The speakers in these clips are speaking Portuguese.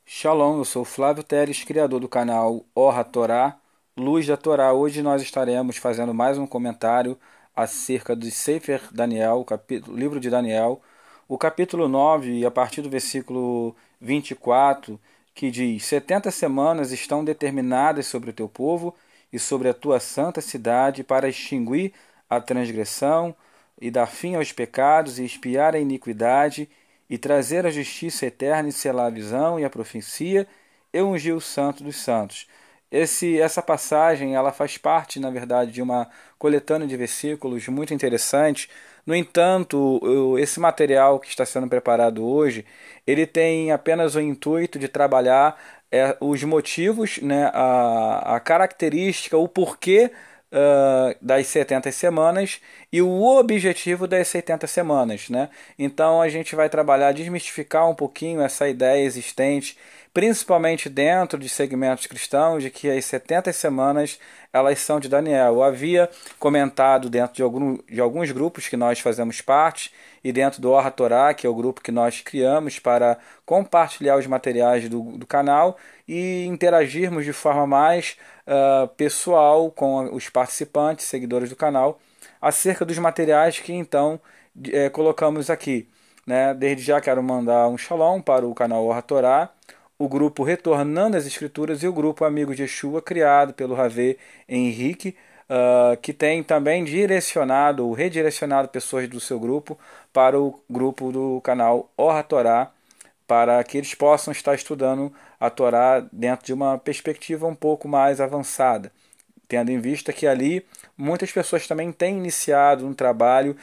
Shalom, eu sou Flávio Teres, criador do canal Orra Torá, Luz da Torá. Hoje nós estaremos fazendo mais um comentário acerca do Sefer Daniel, livro de Daniel, o capítulo 9, a partir do versículo 24, que diz: 70 semanas estão determinadas sobre o teu povo e sobre a tua santa cidade para extinguir a transgressão e dar fim aos pecados e expiar a iniquidade e trazer a justiça eterna e selar a visão e a profecia e ungir o santo dos santos. Essa passagem ela faz parte, na verdade, de uma coletânea de versículos muito interessante. No entanto, esse material que está sendo preparado hoje, ele tem apenas o intuito de trabalhar os motivos, né, a característica, o porquê das 70 semanas e o objetivo das 70 semanas, né? Então a gente vai trabalhar, desmistificar um pouquinho essa ideia existente, principalmente dentro de segmentos cristãos, de que as 70 semanas elas são de Daniel. Eu havia comentado dentro de alguns grupos que nós fazemos parte e dentro do Orra Torá, que é o grupo que nós criamos para compartilhar os materiais do canal e interagirmos de forma mais pessoal com os participantes, seguidores do canal, acerca dos materiais que então colocamos aqui. Né? Desde já quero mandar um shalom para o canal Orra Torá, o grupo Retornando às Escrituras e o grupo Amigos de Yeshua, criado pelo Ravê Henrique, que tem também direcionado ou redirecionado pessoas do seu grupo para o grupo do canal Orra Torá, para que eles possam estar estudando a Torá dentro de uma perspectiva um pouco mais avançada, tendo em vista que ali muitas pessoas também têm iniciado um trabalho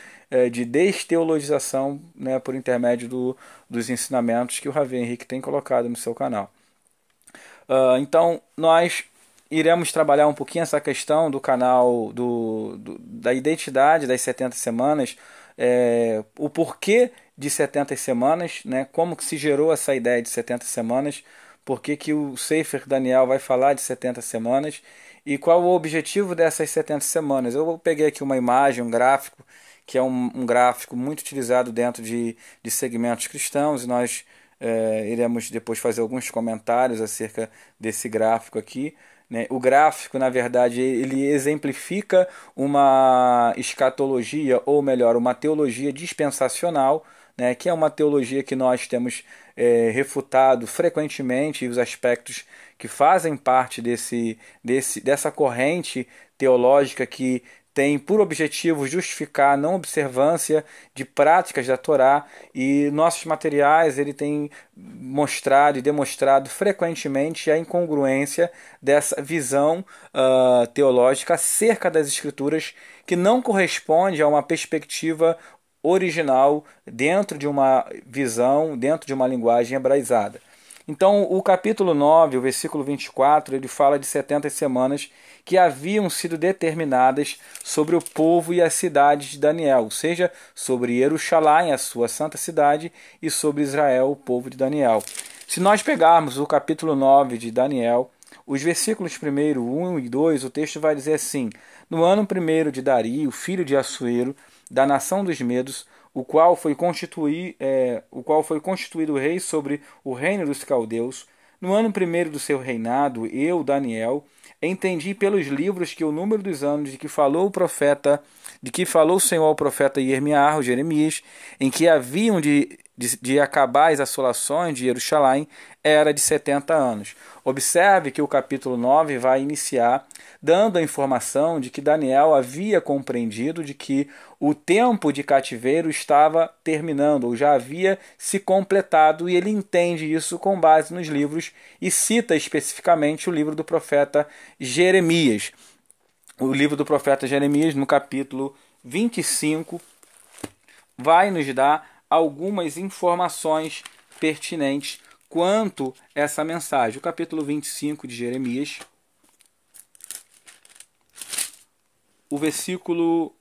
de desteologização, né, por intermédio dos ensinamentos que o Ravi Henrique tem colocado no seu canal. Então, nós iremos trabalhar um pouquinho essa questão do canal, da identidade das 70 semanas, o porquê de 70 semanas, né? Como que se gerou essa ideia de 70 semanas, por que o Sefer Daniel vai falar de 70 semanas e qual o objetivo dessas 70 semanas. Eu peguei aqui uma imagem, um gráfico, que é um gráfico muito utilizado dentro de segmentos cristãos, e nós iremos depois fazer alguns comentários acerca desse gráfico aqui. Né? O gráfico, na verdade, ele exemplifica uma escatologia, ou melhor, uma teologia dispensacional, né? Que é uma teologia que nós temos refutado frequentemente, os aspectos que fazem parte dessa corrente teológica que tem por objetivo justificar a não observância de práticas da Torá, e nossos materiais ele tem mostrado e demonstrado frequentemente a incongruência dessa visão teológica acerca das Escrituras, que não corresponde a uma perspectiva original dentro de uma visão, dentro de uma linguagem hebraizada. Então, o capítulo 9, o versículo 24, ele fala de 70 semanas que haviam sido determinadas sobre o povo e a cidade de Daniel, ou seja, sobre Jerusalém, a sua santa cidade, e sobre Israel, o povo de Daniel. Se nós pegarmos o capítulo 9 de Daniel, os versículos 1 e 2, o texto vai dizer assim: no ano 1º de Dario, filho de Assuero, da nação dos Medos, o qual foi constituído rei sobre o reino dos caldeus. No ano 1º do seu reinado, eu, Daniel, entendi pelos livros que o número dos anos de que falou o Senhor ao profeta Jeremias, em que haviam de acabar as assolações de Jerusalém, era de 70 anos. Observe que o capítulo 9 vai iniciar dando a informação de que Daniel havia compreendido de que o tempo de cativeiro estava terminando, ou já havia se completado, e ele entende isso com base nos livros e cita especificamente o livro do profeta Jeremias. O livro do profeta Jeremias, no capítulo 25, vai nos dar algumas informações pertinentes quanto a essa mensagem. O capítulo 25 de Jeremias, o versículo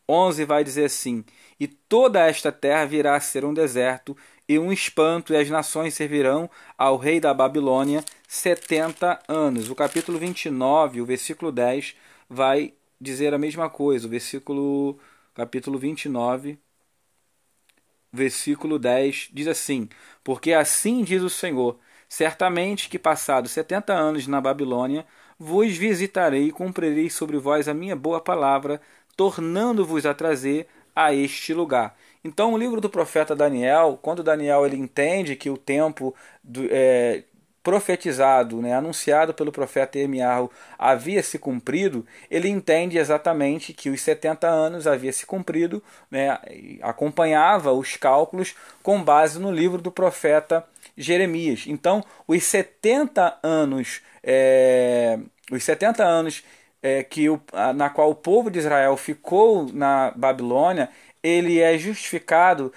11 vai dizer assim: e toda esta terra virá a ser um deserto e um espanto, e as nações servirão ao rei da Babilônia 70 anos. O capítulo 29, o versículo 10, vai dizer a mesma coisa. Capítulo 29, versículo 10 diz assim: porque assim diz o Senhor, Certamente que, passados 70 anos na Babilônia, vos visitarei e cumprirei sobre vós a minha boa palavra, tornando-vos a trazer a este lugar. Então, o livro do profeta Daniel, quando Daniel ele entende que o tempo profetizado, né, anunciado pelo profeta Irmiarro havia se cumprido, ele entende exatamente que os 70 anos havia se cumprido, né, acompanhava os cálculos com base no livro do profeta Jeremias. Então, os 70 anos, na qual o povo de Israel ficou na Babilônia, ele é justificado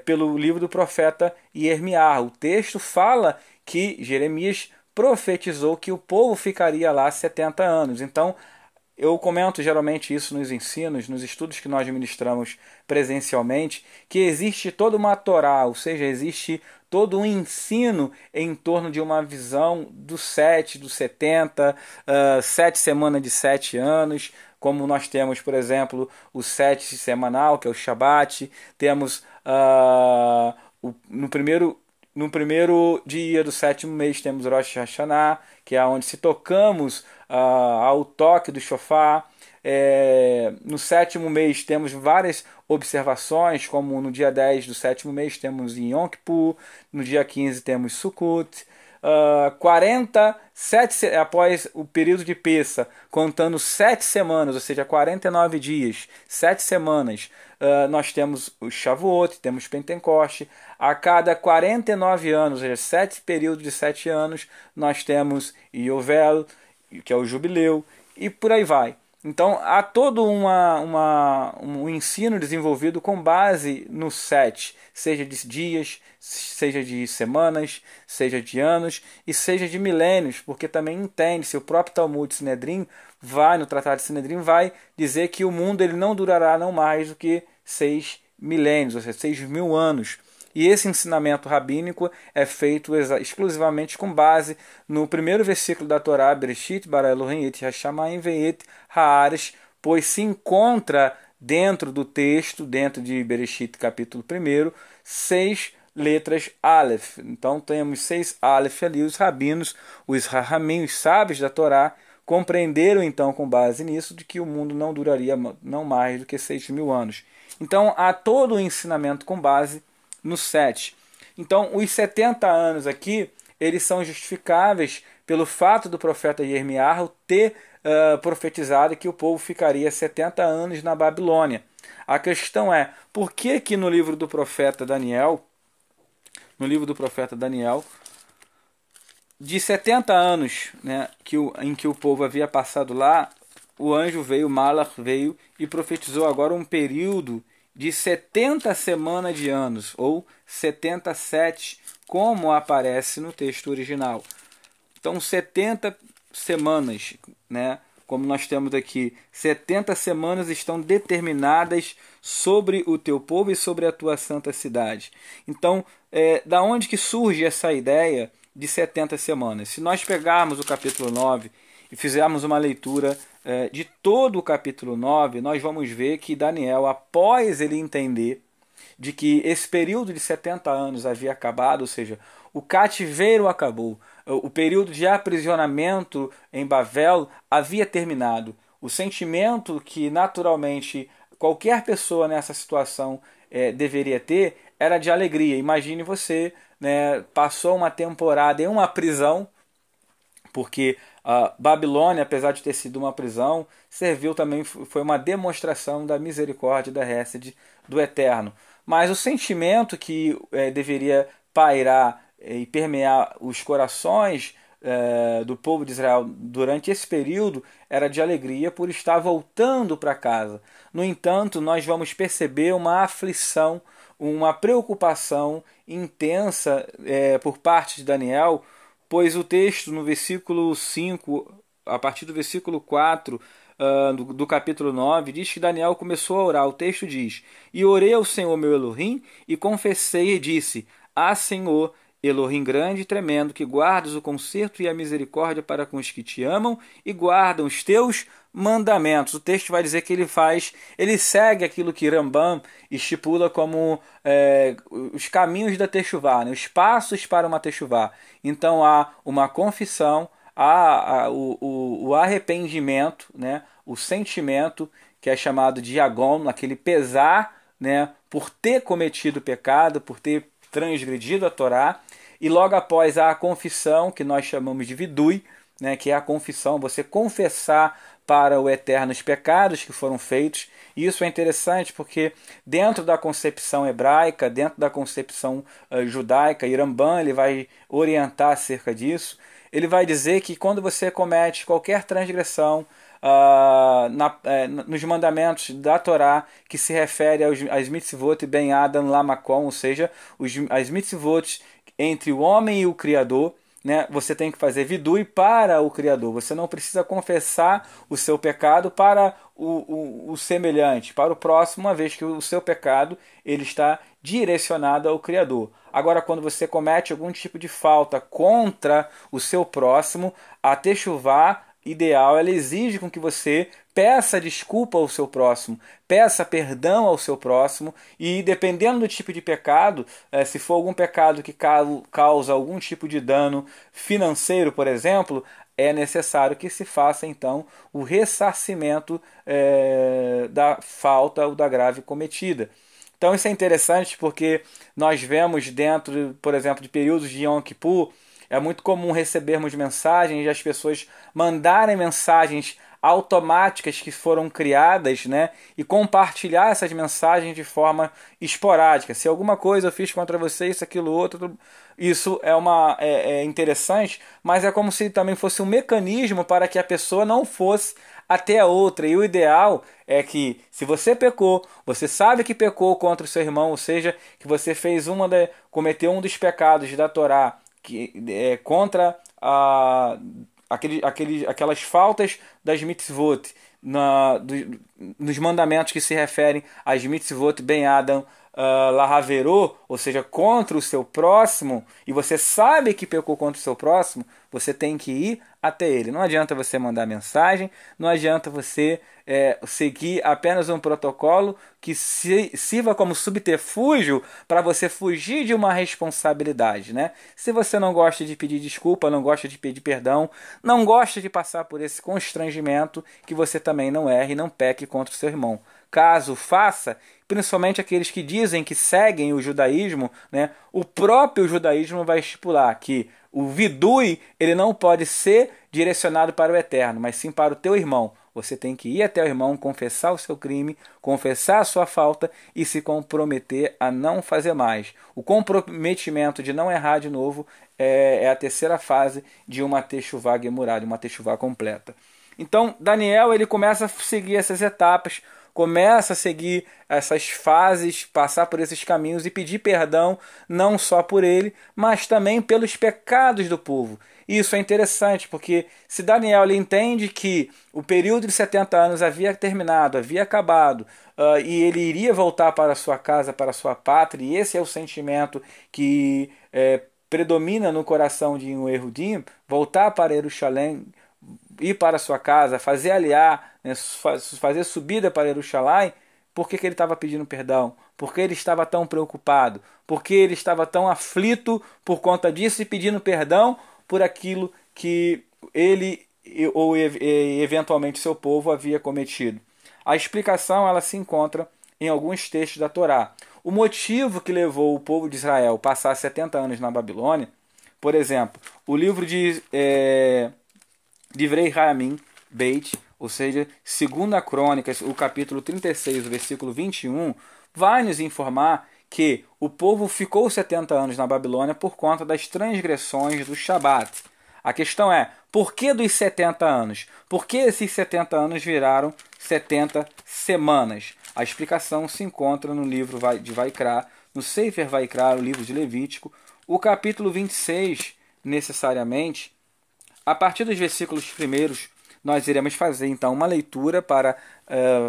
pelo livro do profeta Irmiarro. O texto fala que Jeremias profetizou que o povo ficaria lá 70 anos. Então, eu comento geralmente isso nos ensinos, nos estudos que nós ministramos presencialmente, que existe toda uma Torá, ou seja, existe todo um ensino em torno de uma visão do 7, do 70, 7 semanas de 7 anos, como nós temos, por exemplo, o 7 semanal, que é o Shabat, temos no primeiro dia do 7º mês temos Rosh Hashanah, que é onde se tocamos ao toque do shofar. No 7º mês temos várias observações, como no dia 10 do 7º mês temos Yom Kippur, no dia 15 temos Sukkot, 47 após o período de Pessa, contando 7 semanas, ou seja, 49 dias, 7 semanas, nós temos o Shavuot, temos Pentecoste. A cada 49 anos, ou seja, 7 períodos de 7 anos, nós temos Yovel, que é o jubileu, e por aí vai. Então há todo um ensino desenvolvido com base no 7, seja de dias, seja de semanas, seja de anos e seja de milênios, porque também entende-se, o próprio Talmud Sinedrim no Tratado de Sinedrim vai dizer que o mundo ele não durará não mais do que 6 milênios, ou seja, 6.000 anos. E esse ensinamento rabínico é feito exclusivamente com base no primeiro versículo da Torá, Bereshit bara Elohim et hashamayim ve'et haaretz, pois se encontra dentro do texto, dentro de Bereshit capítulo 1, 6 letras Aleph. Então temos 6 Aleph ali, os rabinos, os rahamim, os sábios da Torá, compreenderam então com base nisso de que o mundo não duraria não mais do que 6.000 anos. Então há todo o ensinamento com base no 7. Então, os 70 anos aqui, eles são justificáveis pelo fato do profeta Irmiarro ter profetizado que o povo ficaria 70 anos na Babilônia. A questão é, por que que no livro do profeta Daniel, de 70 anos, né, em que o povo havia passado lá, o anjo veio, Malach veio e profetizou agora um período de 70 semanas de anos, ou 77, como aparece no texto original. Então, 70 semanas, né? Como nós temos aqui, 70 semanas estão determinadas sobre o teu povo e sobre a tua santa cidade. Então, da onde que surge essa ideia de 70 semanas? Se nós pegarmos o capítulo 9 e fizermos uma leitura de todo o capítulo 9, nós vamos ver que Daniel, após ele entender de que esse período de 70 anos havia acabado, ou seja, o cativeiro acabou, o período de aprisionamento em Bavel havia terminado. O sentimento que naturalmente qualquer pessoa nessa situação deveria ter era de alegria. Imagine você, né, passou uma temporada em uma prisão, porque a Babilônia, apesar de ter sido uma prisão, serviu também, foi uma demonstração da misericórdia e da Hesed do Eterno. Mas o sentimento que deveria pairar e permear os corações do povo de Israel durante esse período era de alegria por estar voltando para casa. No entanto, nós vamos perceber uma aflição, uma preocupação intensa por parte de Daniel, pois o texto no versículo 5, a partir do versículo 4 do capítulo 9, diz que Daniel começou a orar. O texto diz: E orei ao Senhor meu Elohim, e confessei e disse: Ah, Senhor, Elohim grande e tremendo, que guardas o conserto e a misericórdia para com os que te amam e guardam os teus mandamentos. O texto vai dizer que ele segue aquilo que Rambam estipula como os caminhos da Techuvá, né? Os passos para uma Techuvá. Então há uma confissão, há o arrependimento, né? O sentimento que é chamado de Yagom, aquele pesar, né? Por ter cometido pecado, por ter transgredido a Torá, e logo após a confissão, que nós chamamos de vidui, né, que é a confissão, você confessar para o Eterno os pecados que foram feitos. E isso é interessante porque dentro da concepção hebraica, dentro da concepção judaica, Rambam ele vai orientar acerca disso. Ele vai dizer que quando você comete qualquer transgressão, nos mandamentos da Torá, que se refere às mitzvot ben Adam Lamakom, ou seja, as mitzvot entre o homem e o Criador, né? Você tem que fazer vidui para o Criador. Você não precisa confessar o seu pecado para o semelhante, para o próximo, uma vez que o seu pecado ele está direcionado ao Criador. Agora, quando você comete algum tipo de falta contra o seu próximo, a techuvá ideal, ela exige com que você peça desculpa ao seu próximo, peça perdão ao seu próximo, e dependendo do tipo de pecado, se for algum pecado que causa algum tipo de dano financeiro, por exemplo, é necessário que se faça então o ressarcimento da falta ou da grave cometida. Então isso é interessante porque nós vemos dentro, por exemplo, de períodos de Yom Kippur, é muito comum recebermos mensagens e as pessoas mandarem mensagens automáticas que foram criadas, né, e compartilhar essas mensagens de forma esporádica. Se alguma coisa eu fiz contra você, isso, aquilo, outro, isso é interessante, mas é como se também fosse um mecanismo para que a pessoa não fosse até a outra. E o ideal é que, se você pecou, você sabe que pecou contra o seu irmão, ou seja, que você cometeu um dos pecados da Torá, que é contra aquelas faltas das mitzvot, nos mandamentos que se referem às mitzvot ben Adam lahaverô, ou seja, contra o seu próximo, e você sabe que pecou contra o seu próximo, você tem que ir até ele. Não adianta você mandar mensagem, não adianta você seguir apenas um protocolo que sirva como subterfúgio para você fugir de uma responsabilidade, né? Se você não gosta de pedir desculpa, não gosta de pedir perdão, não gosta de passar por esse constrangimento, que você também não erre e não peque contra o seu irmão. Caso faça, principalmente aqueles que dizem que seguem o judaísmo, né, o próprio judaísmo vai estipular que o vidui ele não pode ser direcionado para o Eterno, mas sim para o teu irmão. Você tem que ir até o irmão, confessar o seu crime, confessar a sua falta e se comprometer a não fazer mais. O comprometimento de não errar de novo é a terceira fase de uma techuvá gemurá, de uma techuvá completa. Então, Daniel ele começa a seguir essas etapas, começa a seguir essas fases, passar por esses caminhos e pedir perdão não só por ele, mas também pelos pecados do povo. E isso é interessante, porque se Daniel ele entende que o período de 70 anos havia terminado, havia acabado, e ele iria voltar para a sua casa, para a sua pátria, e esse é o sentimento que predomina no coração de um Yehudim, voltar para Jerusalém, ir para a sua casa, fazer aliar, né, fazer subida para Jerusalém. Por que ele estava pedindo perdão? Por que ele estava tão preocupado? Por que ele estava tão aflito por conta disso e pedindo perdão por aquilo que ele ou eventualmente seu povo havia cometido? A explicação ela se encontra em alguns textos da Torá. O motivo que levou o povo de Israel a passar 70 anos na Babilônia, por exemplo, o livro de Divrei Hayamim Beit, ou seja, 2 Crônicas, o capítulo 36, o versículo 21, vai nos informar que o povo ficou 70 anos na Babilônia por conta das transgressões do Shabat. A questão é, por que dos 70 anos? Por que esses 70 anos viraram 70 semanas? A explicação se encontra no livro de Vaikra, no Sefer Vaikra, o livro de Levítico, o capítulo 26, necessariamente. A partir dos versículos primeiros, nós iremos fazer então uma leitura para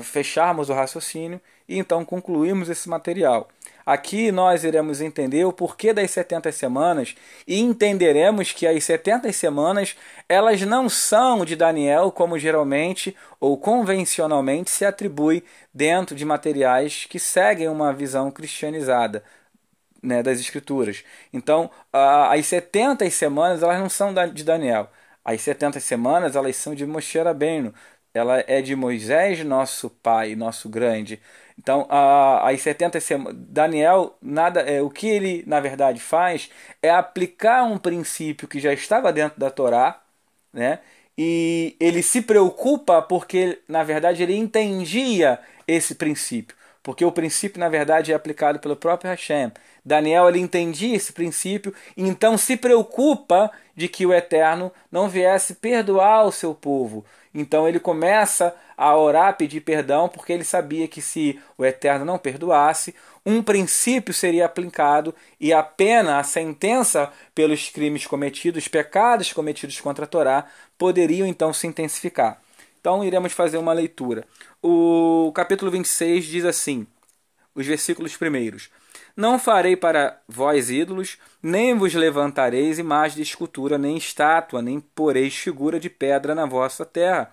fecharmos o raciocínio e então concluirmos esse material. Aqui nós iremos entender o porquê das 70 semanas e entenderemos que as 70 semanas elas não são de Daniel como geralmente ou convencionalmente se atribui dentro de materiais que seguem uma visão cristianizada, né, das Escrituras. Então, as 70 semanas elas não são de Daniel. As 70 semanas elas são de Moshe Rabbeinu. Ela é de Moisés, nosso pai, nosso grande. Então, as 70 semanas, Daniel, o que ele na verdade faz é aplicar um princípio que já estava dentro da Torá, né? E ele se preocupa porque, na verdade, ele entendia esse princípio. Porque o princípio, na verdade, é aplicado pelo próprio Hashem. Daniel ele entendia esse princípio, então se preocupa de que o Eterno não viesse perdoar o seu povo. Então ele começa a orar, pedir perdão, porque ele sabia que se o Eterno não perdoasse, um princípio seria aplicado e a pena, a sentença pelos crimes cometidos, pecados cometidos contra a Torá, poderiam então se intensificar. Então iremos fazer uma leitura. O capítulo 26 diz assim, os versículos primeiros. Não farei para vós ídolos, nem vos levantareis imagem de escultura, nem estátua, nem poreis figura de pedra na vossa terra,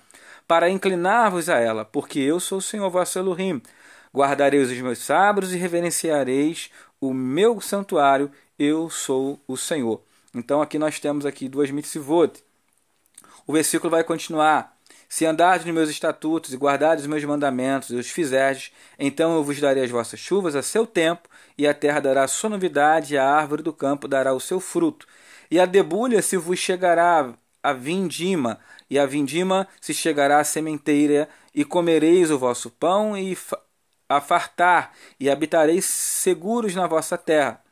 para inclinar-vos a ela, porque eu sou o Senhor vosso Elohim. Guardareis os meus sábados e reverenciareis o meu santuário, eu sou o Senhor. Então aqui nós temos aqui duas mitzvot. O versículo vai continuar. Se andardes nos meus estatutos e guardardes os meus mandamentos e os fizerdes, então eu vos darei as vossas chuvas a seu tempo, e a terra dará a sua novidade, e a árvore do campo dará o seu fruto. E a debulha se vos chegará a vindima, e a vindima se chegará à sementeira, e comereis o vosso pão e a fartar, e habitareis seguros na vossa terra.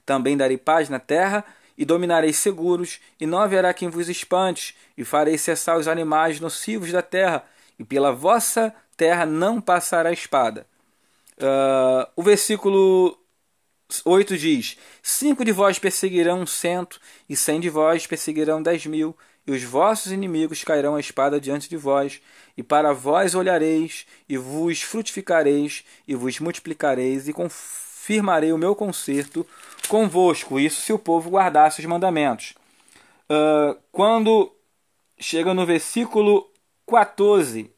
Também darei paz na terra, e dominareis seguros, e não haverá quem vos espante, e farei cessar os animais nocivos da terra, e pela vossa terra não passará a espada. O versículo 8 diz, 5 de vós perseguirão 100, e 100 de vós perseguirão 10.000, e os vossos inimigos cairão a espada diante de vós, e para vós olhareis, e vos frutificareis, e vos multiplicareis, e confirmarei o meu concerto convosco, isso se o povo guardasse os mandamentos. Quando chega no versículo 14,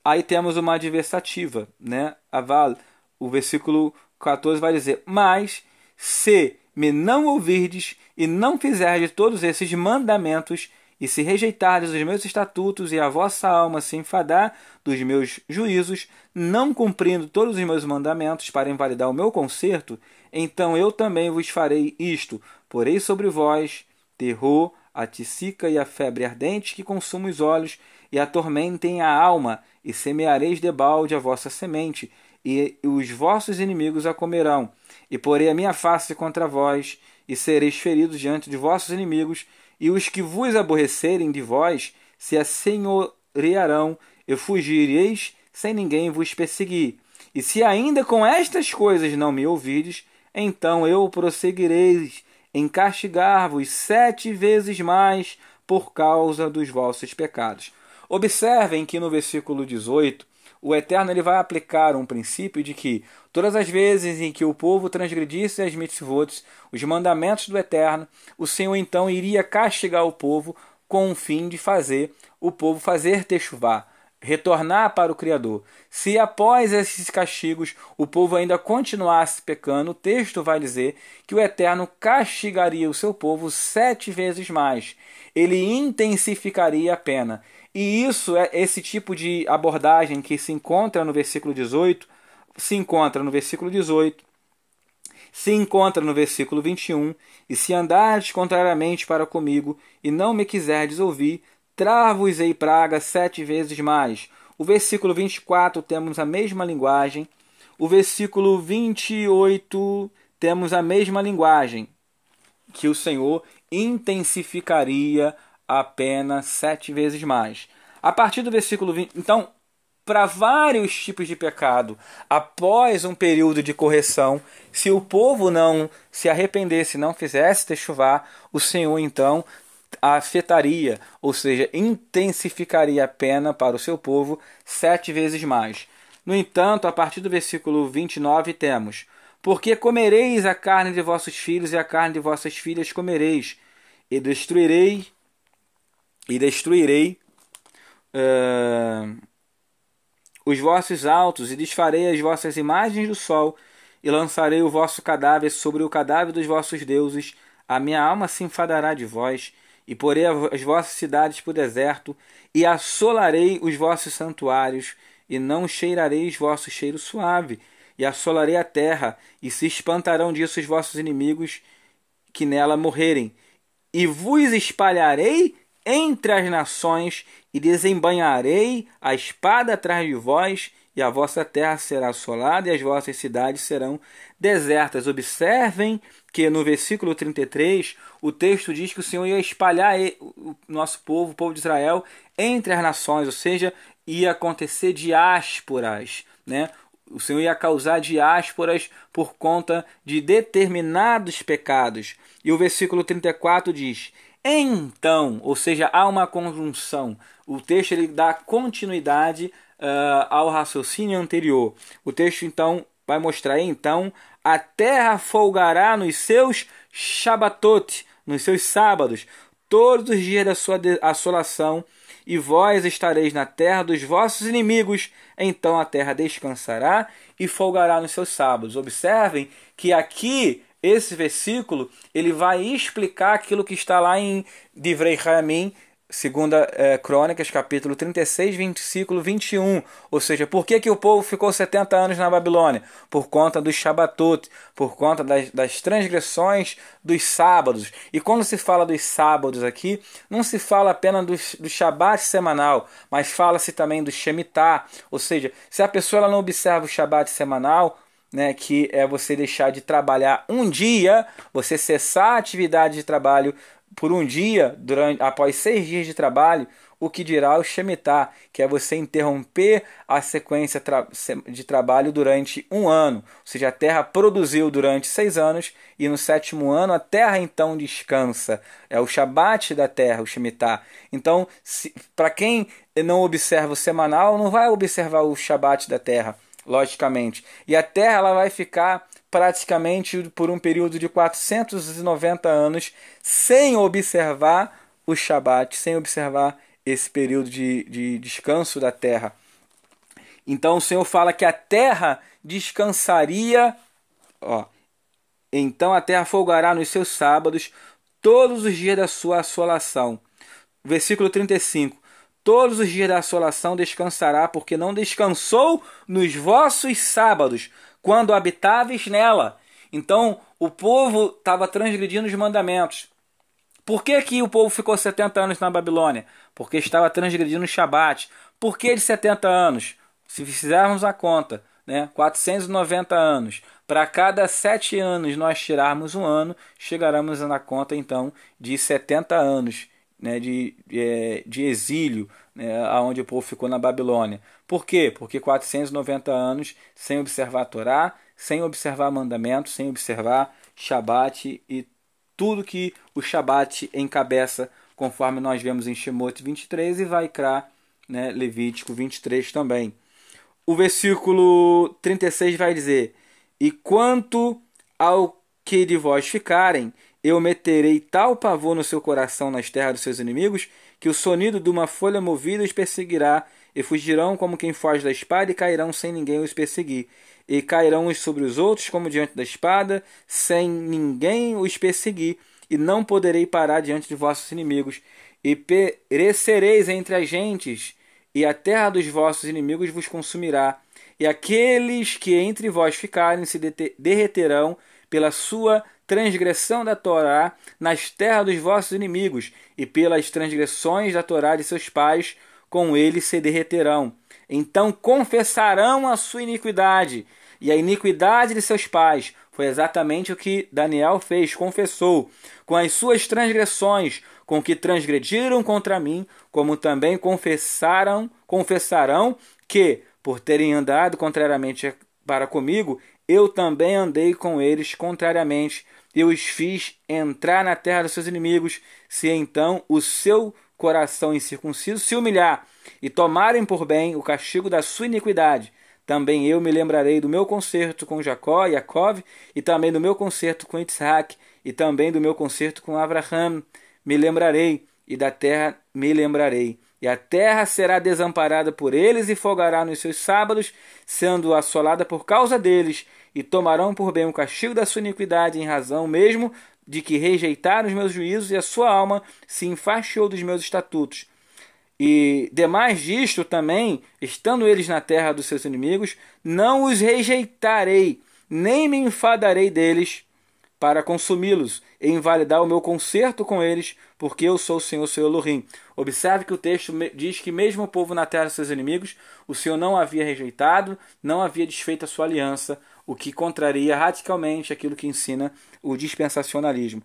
aí temos uma adversativa, né? Aval, o versículo 14 vai dizer, mas se me não ouvirdes e não fizerdes todos esses mandamentos, e se rejeitardes os meus estatutos e a vossa alma se enfadar dos meus juízos, não cumprindo todos os meus mandamentos para invalidar o meu concerto, então eu também vos farei isto, porei sobre vós terror, a tisica e a febre ardente que consumem os olhos e atormentem a alma, e semeareis debalde a vossa semente, e os vossos inimigos a comerão, e porei a minha face contra vós, e sereis feridos diante de vossos inimigos, e os que vos aborrecerem de vós se assenhorearão, e fugireis sem ninguém vos perseguir. E se ainda com estas coisas não me ouvirdes, então eu prosseguireis em castigar-vos 7 vezes mais por causa dos vossos pecados. Observem que no versículo 18, o Eterno ele vai aplicar um princípio de que todas as vezes em que o povo transgredisse as mitzvot, os mandamentos do Eterno, o Senhor então iria castigar o povo com o fim de fazer o povo fazer techuvá, retornar para o Criador. Se após esses castigos o povo ainda continuasse pecando, o texto vai dizer que o Eterno castigaria o seu povo 7 vezes mais. Ele intensificaria a pena. E isso é esse tipo de abordagem que se encontra no versículo 18, se encontra no versículo 18, se encontra no versículo 21, e se andardes contrariamente para comigo, e não me quiserdes ouvir, trar-vos-ei praga 7 vezes mais. O versículo 24 temos a mesma linguagem. O versículo 28 temos a mesma linguagem, que o Senhor intensificaria a pena 7 vezes mais. A partir do versículo 20, então, para vários tipos de pecado, após um período de correção, se o povo não se arrependesse, não fizesse techuvá, o Senhor então afetaria, ou seja, intensificaria a pena para o seu povo 7 vezes mais. No entanto, a partir do versículo 29 temos: Porque comereis a carne de vossos filhos e a carne de vossas filhas comereis, e destruirei os vossos altos, e desfarei as vossas imagens do sol, e lançarei o vosso cadáver sobre o cadáver dos vossos deuses. A minha alma se enfadará de vós, e porei as vossas cidades por deserto, e assolarei os vossos santuários, e não cheirareis vosso cheiro suave, e assolarei a terra, e se espantarão disso os vossos inimigos que nela morrerem. E vos espalharei entre as nações, e desembainharei a espada atrás de vós, e a vossa terra será assolada, e as vossas cidades serão desertas. Observem que no versículo 33, o texto diz que o Senhor ia espalhar o nosso povo, o povo de Israel, entre as nações, ou seja, ia acontecer diásporas, né? O Senhor ia causar diásporas por conta de determinados pecados. E o versículo 34 diz: então, ou seja, há uma conjunção. O texto ele dá continuidade ao raciocínio anterior. O texto então vai mostrar: então a terra folgará nos seus shabatot, nos seus sábados, todos os dias da sua assolação, e vós estareis na terra dos vossos inimigos. Então a terra descansará e folgará nos seus sábados. Observem que aqui esse versículo ele vai explicar aquilo que está lá em Divrei Hayamim, segunda Crônicas, capítulo 36, versículo 21. Ou seja, por que o povo ficou 70 anos na Babilônia? Por conta dos Shabatot, por conta das transgressões dos sábados. E quando se fala dos sábados aqui, não se fala apenas do Shabat semanal, mas fala-se também do Shemitah. Ou seja, se a pessoa ela não observa o Shabat semanal, né, que é você deixar de trabalhar um dia, você cessar a atividade de trabalho por um dia, após 6 dias de trabalho, o que dirá o Shemitah, que é você interromper a sequência de trabalho durante um ano. Ou seja, a terra produziu durante 6 anos e no 7º ano a terra então descansa. É o Shabat da terra, o Shemitah. Então, para quem não observa o semanal, não vai observar o Shabat da terra, logicamente. E a terra ela vai ficar praticamente por um período de 490 anos sem observar o Shabat, sem observar esse período de descanso da terra. Então o Senhor fala que a terra descansaria, então a terra folgará nos seus sábados todos os dias da sua assolação. Versículo 35. Todos os dias da assolação descansará, porque não descansou nos vossos sábados, quando habitáveis nela. Então, o povo estava transgredindo os mandamentos. Por que o povo ficou 70 anos na Babilônia? Porque estava transgredindo o Shabat. Por que de 70 anos? Se fizermos a conta, né? 490 anos. Para cada 7 anos nós tirarmos um ano, chegaremos na conta, então, de 70 anos. Né, de exílio, né, onde o povo ficou na Babilônia. Por quê? Porque 490 anos sem observar a Torá, sem observar mandamentos, sem observar Shabat e tudo que o Shabat encabeça, conforme nós vemos em Shemot 23 e Vaikra, né, Levítico 23 também. O versículo 36 vai dizer: e quanto ao que de vós ficarem, eu meterei tal pavor no seu coração nas terras dos seus inimigos, que o sonido de uma folha movida os perseguirá, e fugirão como quem foge da espada, e cairão sem ninguém os perseguir. E cairão uns sobre os outros, como diante da espada, sem ninguém os perseguir, e não poderei parar diante de vossos inimigos. E perecereis entre as gentes, e a terra dos vossos inimigos vos consumirá. E aqueles que entre vós ficarem se derreterão pela sua transgressão da Torá nas terras dos vossos inimigos, e pelas transgressões da Torá de seus pais, com eles se derreterão. Então confessarão a sua iniquidade e a iniquidade de seus pais. Foi exatamente o que Daniel fez, confessou, com as suas transgressões, com que transgrediram contra mim, como também confessarão que, por terem andado contrariamente para comigo, eu também andei com eles contrariamente, e os fiz entrar na terra dos seus inimigos. Se então o seu coração incircunciso se humilhar, e tomarem por bem o castigo da sua iniquidade, também eu me lembrarei do meu concerto com Jacó, Yaakov, e também do meu concerto com Isaac, e também do meu concerto com Abraham, me lembrarei, e da terra me lembrarei. E a terra será desamparada por eles e folgará nos seus sábados, sendo assolada por causa deles, e tomarão por bem o castigo da sua iniquidade, em razão mesmo de que rejeitaram os meus juízos, e a sua alma se enfastiou dos meus estatutos. E demais disto também, estando eles na terra dos seus inimigos, não os rejeitarei, nem me enfadarei deles para consumi-los e invalidar o meu concerto com eles, porque eu sou o Senhor, seu Elohim. Observe que o texto diz que mesmo o povo na terra dos seus inimigos, o Senhor não havia rejeitado, não havia desfeito a sua aliança, o que contraria radicalmente aquilo que ensina o dispensacionalismo.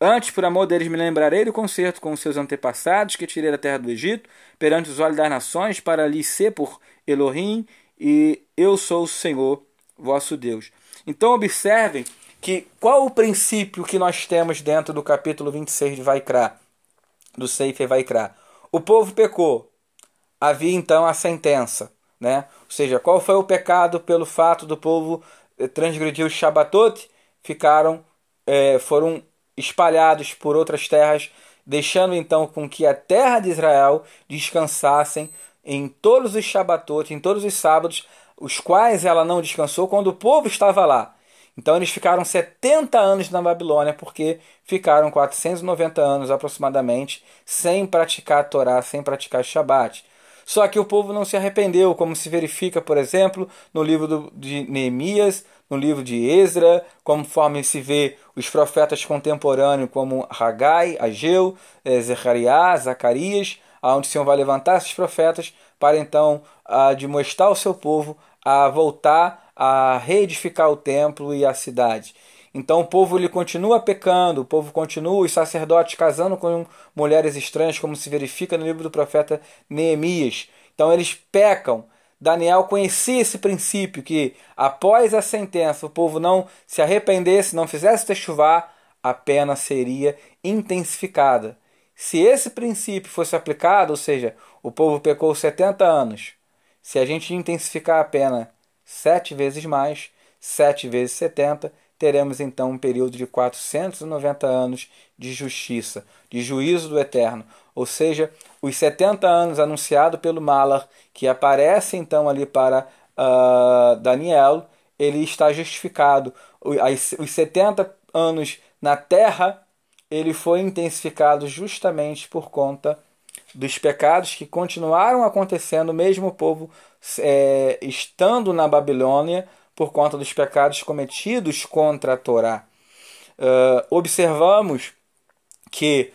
Antes, por amor deles, me lembrarei do concerto com os seus antepassados, que tirei da terra do Egito, perante os olhos das nações, para lhes ser por Elohim, e eu sou o Senhor, vosso Deus. Então, observem que qual o princípio que nós temos dentro do capítulo 26 de Vaikra, do Sefer Vaikra. O povo pecou, havia então a sentença, né? Ou seja, qual foi o pecado pelo fato do povo transgredir o Shabbatot? Foram espalhados por outras terras, deixando então com que a terra de Israel descansassem em todos os Shabbatot, em todos os sábados, os quais ela não descansou quando o povo estava lá. Então eles ficaram 70 anos na Babilônia, porque ficaram 490 anos aproximadamente sem praticar a Torá, sem praticar Shabat. Só que o povo não se arrependeu, como se verifica, por exemplo, no livro de Neemias, no livro de Esdra, conforme se vê os profetas contemporâneos como Hagai, Ageu, Zecharias, Zacarias, onde o Senhor vai levantar esses profetas para então admoestar o seu povo a voltar a reedificar o templo e a cidade. Então o povo ele continua pecando, o povo continua, os sacerdotes casando com mulheres estranhas, como se verifica no livro do profeta Neemias. Então eles pecam. Daniel conhecia esse princípio, que após a sentença o povo não se arrependesse, não fizesse techuvá, a pena seria intensificada. Se esse princípio fosse aplicado, ou seja, o povo pecou 70 anos, se a gente intensificar a pena 7 vezes mais, 7 vezes 70, teremos então um período de 490 anos de justiça, de juízo do Eterno. Ou seja, os 70 anos anunciados pelo Malach, que aparece então ali para Daniel, ele está justificado. Os 70 anos na terra, ele foi intensificado justamente por conta dos pecados que continuaram acontecendo, mesmo o povo estando na Babilônia, por conta dos pecados cometidos contra a Torá. Observamos que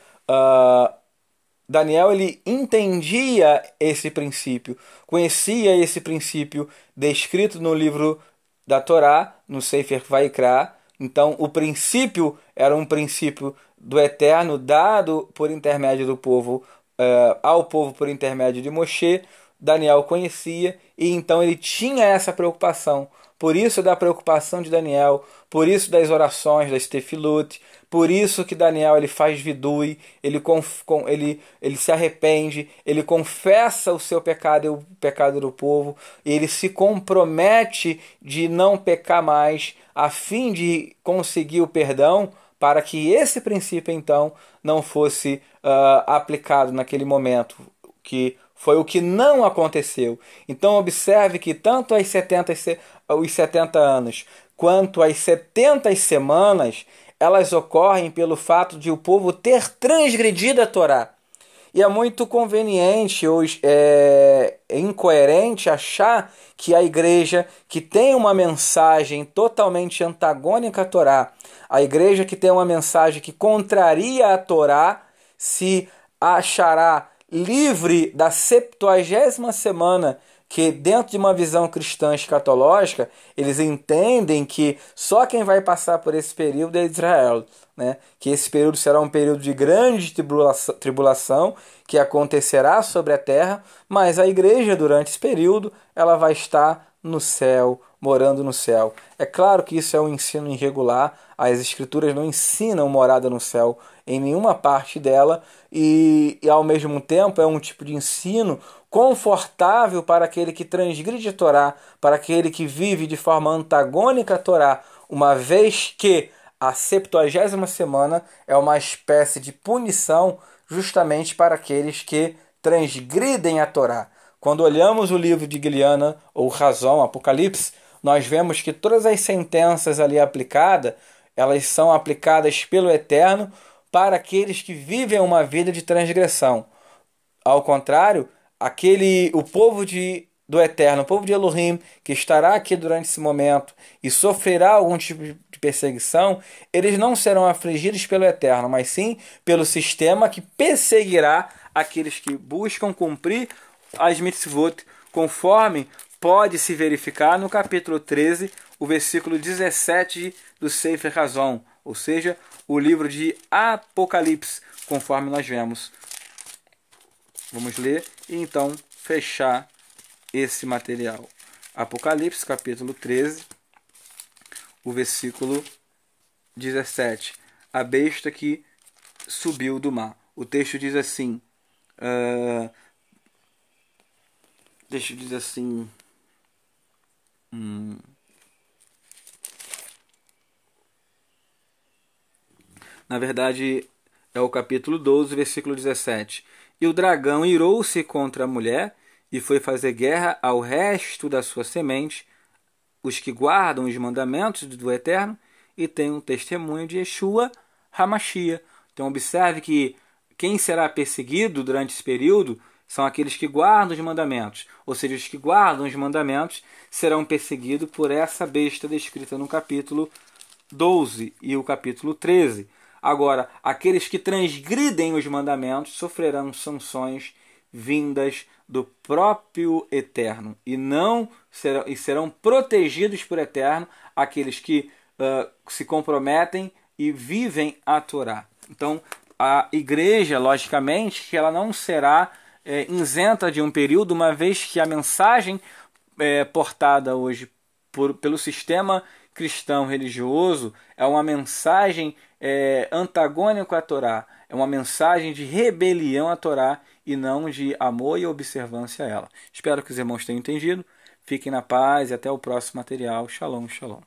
Daniel ele entendia esse princípio, conhecia esse princípio descrito no livro da Torá, no Sefer Vaikra. Então, o princípio era um princípio do Eterno dado por intermédio do povo ao povo por intermédio de Moshe. Daniel conhecia e então ele tinha essa preocupação. Por isso da preocupação de Daniel, por isso das orações, das tefilot, por isso que Daniel ele faz vidui, ele se arrepende, ele confessa o seu pecado e o pecado do povo, ele se compromete de não pecar mais, a fim de conseguir o perdão, para que esse princípio então não fosse aplicado naquele momento, que foi o que não aconteceu. Então observe que tanto os 70 anos quanto as 70 semanas, elas ocorrem pelo fato de o povo ter transgredido a Torá. E é muito conveniente ou incoerente achar que a igreja que tem uma mensagem totalmente antagônica à Torá, a igreja que tem uma mensagem que contraria a Torá, se achará livre da 70ª semana, que dentro de uma visão cristã escatológica, eles entendem que só quem vai passar por esse período é Israel, né? Que esse período será um período de grande tribulação que acontecerá sobre a terra, mas a igreja durante esse período ela vai estar no céu, morando no céu. É claro que isso é um ensino irregular, as escrituras não ensinam morada no céu em nenhuma parte dela, e ao mesmo tempo é um tipo de ensino confortável para aquele que transgride a Torá, para aquele que vive de forma antagônica à Torá, uma vez que a 70ª semana é uma espécie de punição justamente para aqueles que transgridem a Torá. Quando olhamos o livro de Guiliana, ou Razão, Apocalipse, nós vemos que todas as sentenças ali aplicadas, elas são aplicadas pelo Eterno para aqueles que vivem uma vida de transgressão. Ao contrário, o povo do Eterno, o povo de Elohim, que estará aqui durante esse momento e sofrerá algum tipo de perseguição, eles não serão afligidos pelo Eterno, mas sim pelo sistema que perseguirá aqueles que buscam cumprir as mitzvot, conforme pode se verificar no capítulo 13, o versículo 17 do Sefer Razon, ou seja, o livro de Apocalipse, conforme nós vemos. Vamos ler e então fechar esse material. Apocalipse, capítulo 13, o versículo 17. A besta que subiu do mar. O texto diz assim... deixa eu dizer assim... Na verdade, é o capítulo 12, versículo 17. E o dragão irou-se contra a mulher e foi fazer guerra ao resto da sua semente, os que guardam os mandamentos do Eterno e têm um testemunho de Yeshua Hamashia. Então observe que quem será perseguido durante esse período são aqueles que guardam os mandamentos. Ou seja, os que guardam os mandamentos serão perseguidos por essa besta descrita no capítulo 12 e o capítulo 13. Agora, aqueles que transgridem os mandamentos sofrerão sanções vindas do próprio Eterno e serão protegidos por Eterno aqueles que se comprometem e vivem a Torá. Então, a igreja, logicamente, que ela não será isenta de um período, uma vez que a mensagem portada hoje pelo sistema cristão religioso é uma mensagem antagônica à Torá, é uma mensagem de rebelião à Torá e não de amor e observância a ela. Espero que os irmãos tenham entendido. Fiquem na paz e até o próximo material. Shalom, shalom.